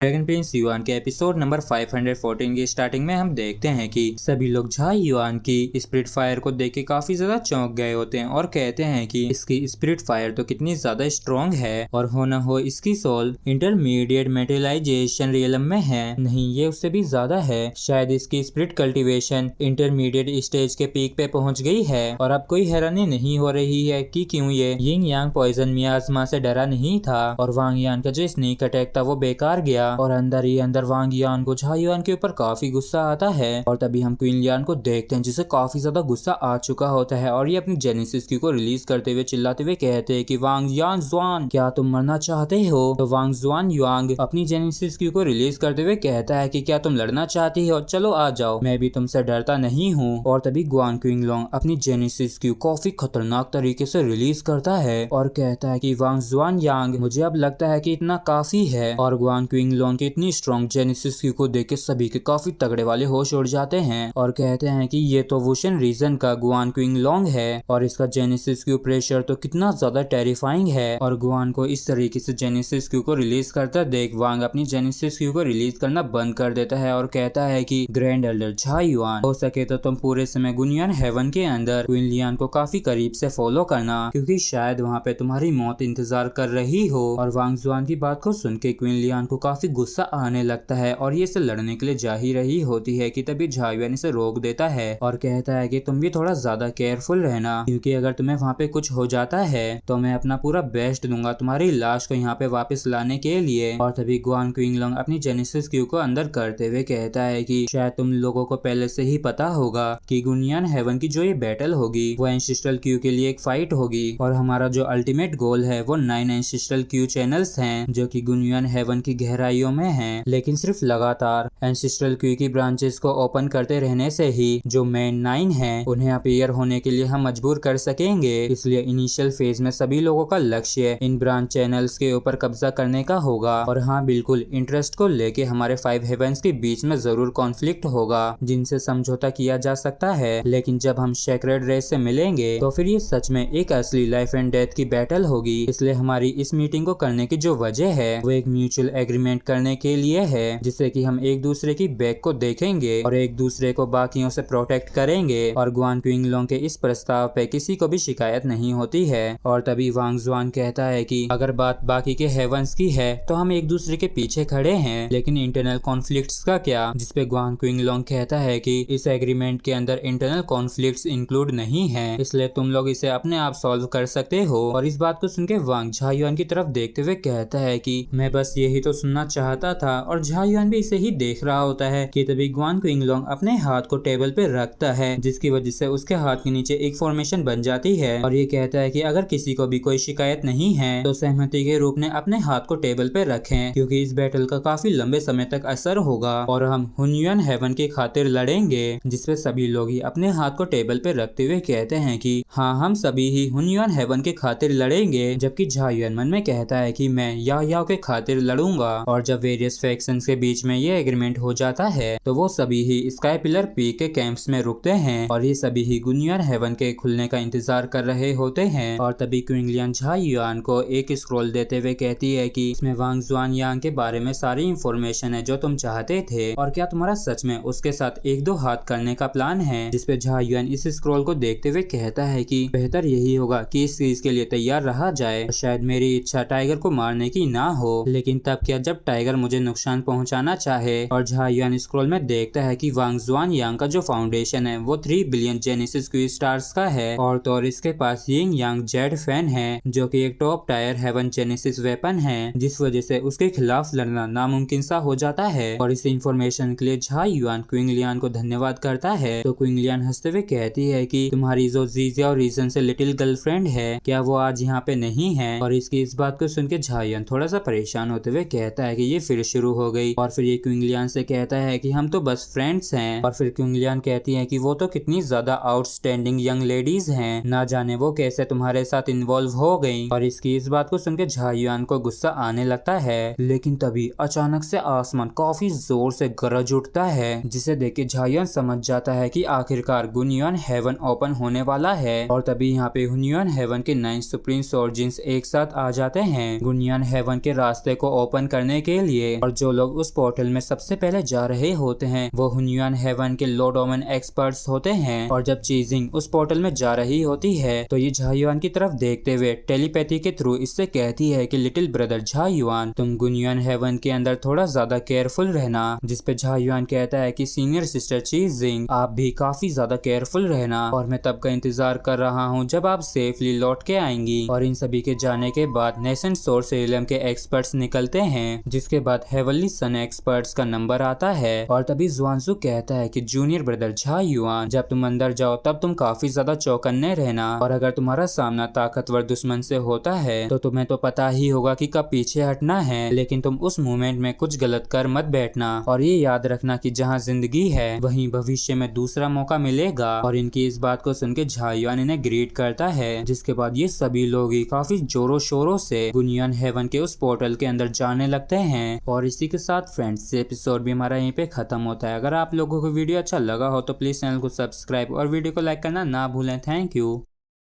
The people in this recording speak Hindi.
ड्रैगन प्रिंस युआन के एपिसोड नंबर 514 की स्टार्टिंग में हम देखते हैं कि सभी लोग झाई युआन की स्पिरिट फायर को देख के काफी ज्यादा चौंक गए होते हैं और कहते हैं कि इसकी स्पिरिट फायर तो कितनी ज्यादा स्ट्रॉन्ग है और हो न हो इसकी सोल इंटरमीडिएट मेटेलाइजेशन रियलम में है। नहीं, ये उससे भी ज्यादा है। शायद इसकी स्पिरिट कल्टीवेशन इंटरमीडिएट स्टेज के पीक पे पहुंच गई है और अब कोई हैरानी नहीं हो रही है कि क्यों ये यिंग यांग पॉइजन मियाज़मा से डरा नहीं था और वांग यान का जो स्नेक अटैक था वो बेकार गया और अंदर ही अंदर वांग यान को झाई युआन के ऊपर काफी गुस्सा आता है। और तभी हम क्वीन लियान को देखते हैं जिसे काफी ज्यादा गुस्सा आ चुका होता है और ये अपनी जेनेसिस क्यू को रिलीज करते हुए चिल्लाते हुए कहते हैं कि वांग यान जुआन, क्या तुम मरना चाहते हो? तो वांग जुआन युआंग अपनी जेनेसिस क्यू को रिलीज करते हुए कहता है कि क्या तुम लड़ना चाहती हो? चलो आ जाओ, मैं भी तुमसे डरता नहीं हूँ। और तभी गुआन क्विंगलोंग अपनी जेनेसिस क्यू काफी खतरनाक तरीके से रिलीज करता है और कहता है कि वांग जुआन यांग, मुझे अब लगता है कि इतना काफी है। और गुआन क्विंगलोंग की इतनी स्ट्रॉन्ग जेनेसिस क्यू को देख के सभी के काफी तगड़े वाले होश उड़ जाते हैं और कहते हैं कि ये तो वुशन रीजन का गुआन क्विंगलोंग है और इसका जेनेसिस क्यू प्रेशर तो कितना ज्यादा टेरिफाइंग है। और गुआन को इस तरीके से जेनेसिस क्यू को रिलीज करता देख वांग अपनी जेनेसिस क्यू को रिलीज करना बंद कर देता है और कहता है कि ग्रैंड एल्डर झाई युआन, हो सके तो तुम पूरे समय गुनियन हेवन के अंदर क्वीन लियान को काफी करीब से फॉलो करना, क्योंकि शायद वहाँ पे तुम्हारी मौत इंतजार कर रही हो। और वांग जुआन की बात को सुन के क्वीन लियान को काफी गुस्सा आने लगता है और ये इसे लड़ने के लिए जा ही रही होती है कि तभी झाई युआन इसे रोक देता है और कहता है कि तुम भी थोड़ा ज्यादा केयरफुल रहना, क्योंकि अगर तुम्हें वहाँ पे कुछ हो जाता है तो मैं अपना पूरा बेस्ट दूंगा तुम्हारी लाश को यहाँ पे वापस लाने के लिए। और तभी गुआन क्विंगलोंग अपनी जेनेसिस क्यू को अंदर करते हुए कहता है कि शायद तुम लोगों को पहले से ही पता होगा कि गुनियन हेवन की जो ये बैटल होगी वो एंसेस्ट्रल क्यू के लिए एक फाइट होगी और हमारा जो अल्टीमेट गोल है वो 9 एंसेस्ट्रल क्यू चैनल्स हैं जो कि गुनियन हेवन की गहराइयों में हैं। लेकिन सिर्फ लगातार एंसेस्ट्रल क्यू की ब्रांचेस को ओपन करते रहने से ही जो मेन 9 हैं उन्हें अपीयर होने के लिए हम मजबूर कर सकेंगे। इसलिए इनिशियल फेज में सभी लोगों का लक्ष्य इन ब्रांच चैनल्स के ऊपर कब्जा करने का होगा। और हाँ बिल्कुल, इंटरेस्ट को लेके हमारे 5 हेवंस के बीच में जरूर कॉन्फ्लिक्ट होगा जिनसे समझौता किया जा सकता है, लेकिन जब हम सेक्रेड रेस से मिलेंगे तो फिर ये सच में एक असली लाइफ एंड डेथ की बैटल होगी। इसलिए हमारी इस मीटिंग को करने की जो वजह है वो एक म्यूचुअल एग्रीमेंट करने के लिए है, जिससे कि हम एक दूसरे की बैक को देखेंगे और एक दूसरे को बाकियों से प्रोटेक्ट करेंगे। और गुआन क्विंगलोंग के इस प्रस्ताव पे किसी को भी शिकायत नहीं होती है। और तभी वांग जुआन कहता है कि अगर बात बाकी के हेवंस की है तो हम एक दूसरे के पीछे खड़े हैं, लेकिन इंटरनल कॉन्फ्लिक्ट्स का क्या? जिसपे गुआन क्विंगलोंग कहता है कि इस एग्रीमेंट के अंदर इंटरनल कॉन्फ्लिक्ट्स इंक्लूड नहीं है, इसलिए तुम लोग इसे अपने आप सॉल्व कर सकते हो। और इस बात को सुनकर वांग झाई युआन की तरफ देखते हुए कहता है कि मैं बस यही तो सुनना चाहता था। और झाई युआन भी इसे ही देख रहा होता है कि तभी गुआन क्विंगलोंग अपने हाथ को टेबल पे रखता है, जिसकी वजह से उसके हाथ के नीचे एक फॉर्मेशन बन जाती है और ये कहता है कि अगर किसी को भी कोई शिकायत नहीं है तो सहमति के रूप में अपने हाथ को टेबल पे रखें, क्योंकि इस बैटल का काफी लंबे समय तक असर होगा और हम हुनयुन हेवन की खातिर लड़ेंगे। जिसपे सभी लोग ही अपने हाथ को टेबल पे रखते हुए कहते हैं कि हाँ, हम सभी ही हुनयुन हेवन के खातिर लड़ेंगे। जबकि झाई युआन मन में कहता है कि मैं याओ के खातिर लड़ूंगा। और जब वेरियस फैक्शंस के बीच में ये एग्रीमेंट हो जाता है तो वो सभी ही स्काई पिलर पीक के कैंप्स में रुकते हैं और ये सभी ही गुनियन हेवन के खुलने का इंतजार कर रहे होते हैं। और तभी क्वीन लियान झाई युआन को एक स्क्रॉल देते हुए कहती है कि इसमें वांग जुआन यांग के बारे में सारी इंफॉर्मेशन है जो तुम चाहते थे, और क्या तुम्हारा सच में उसके साथ 1-2 हाथ करने का प्लान है? जिसपे झाई युआन इस स्क्रॉल को देखते हुए कहता है कि बेहतर यही होगा कि इस चीज के लिए तैयार रहा जाए। शायद मेरी इच्छा टाइगर को मारने की ना हो, लेकिन तब क्या जब टाइगर मुझे नुकसान पहुंचाना चाहे। और झाई युआन स्क्रॉल में देखता है कि वांग जुआन यांग का जो फाउंडेशन है वो 3 बिलियन जेनेसिस क्यू स्टार्स का है और तो इसके पास यिंग यांग जेड फैन है जो कि एक top tier heaven genesis weapon है, जिस वजह से उसके खिलाफ लड़ना नामुमकिन सा हो जाता है। और इस इंफॉर्मेशन के लिए झाई युआन क्वीन लियान को धन्यवाद करता है। तो क्वीन लियान हंसते हुए कहती है कि तुम्हारी जो जीजिया और रीजन से लिटिल गर्लफ्रेंड है, क्या वो आज यहाँ पे नहीं है? और इसकी इस बात को सुन के झाई युआन थोड़ा सा परेशान होते हुए कहता है कि ये फिर शुरू हो गई। और फिर ये क्वीन लियान से कहता है कि हम तो बस फ्रेंड्स हैं। और फिर क्वीन लियान कहती है कि वो तो कितनी ज्यादा आउटस्टैंडिंग यंग लेडीज हैं, ना जाने वो कैसे तुम्हारे साथ इन्वॉल्व हो गई। और इसकी इस बात को सुनकर झाई युआन को गुस्सा आने लगता है, लेकिन तभी अचानक से आसमान काफी जोर से गरज उठता है, जिसे देख के झाई युआन समझ जाता है कि आखिरकार गुनियन हेवन ओपन होने वाला है। और तभी यहाँ पे हुनयुन हेवन के 9 सुप्रीम सोर्जिन्स एक साथ आ जाते हैं गुनियन हेवन के रास्ते को ओपन करने के लिए। और जो लोग उस पोर्टल में सबसे पहले जा रहे होते हैं वो हुनयुआन हेवन के लॉर्ड ओमेन एक्सपर्ट्स होते हैं। और जब चीजिंग उस पोर्टल में जा रही होती है तो ये झायुआन की तरफ देखते हुए टेलीपैथी के थ्रू इससे कहती है कि लिटिल ब्रदर झायुआन, तुम गुनयुआन हेवन के अंदर थोड़ा ज्यादा केयरफुल रहना। जिस पे झायुआन कहता है कि सीनियर सिस्टर चीजिंग, आप भी काफी ज्यादा केयरफुल रहना और मैं तब का इंतजार कर रहा हूँ जब आप सेफली लौट के आएंगी। और इन सभी के जाने के बाद नेसेंट सोर्स एलियम के एक्सपर्ट्स निकलते हैं, जिसके बाद हेवनली सन एक्सपर्ट्स का नंबर आता है। और तभी जुआनसु कहता है कि जूनियर ब्रदर झायुआन, जब तुम अंदर जाओ तब तुम काफी ज्यादा चौकन्ने रहना और अगर तुम्हारा सामना ताकतवर दुश्मन से होता है तो तुम्हें तो पता ही होगा कि कब पीछे हटना है, लेकिन तुम उस मोमेंट में कुछ गलत कर मत बैठना। और ये याद रखना कि जहाँ जिंदगी है वहीं भविष्य में दूसरा मौका मिलेगा। और इनकी इस बात को सुनकर झायुआन इन्हें ग्रीट करता है, जिसके बाद ये सभी लोग ही काफी जोरों शोरों से गुनयुआन हेवन के उस पोर्टल के अंदर जाने लगते हैं। और इसी के साथ फ्रेंड्स एपिसोड भी हमारा यहीं पे खत्म होता है। अगर आप लोगों को वीडियो अच्छा लगा हो तो प्लीज चैनल को सब्सक्राइब और वीडियो को लाइक करना ना भूलें। Thank you.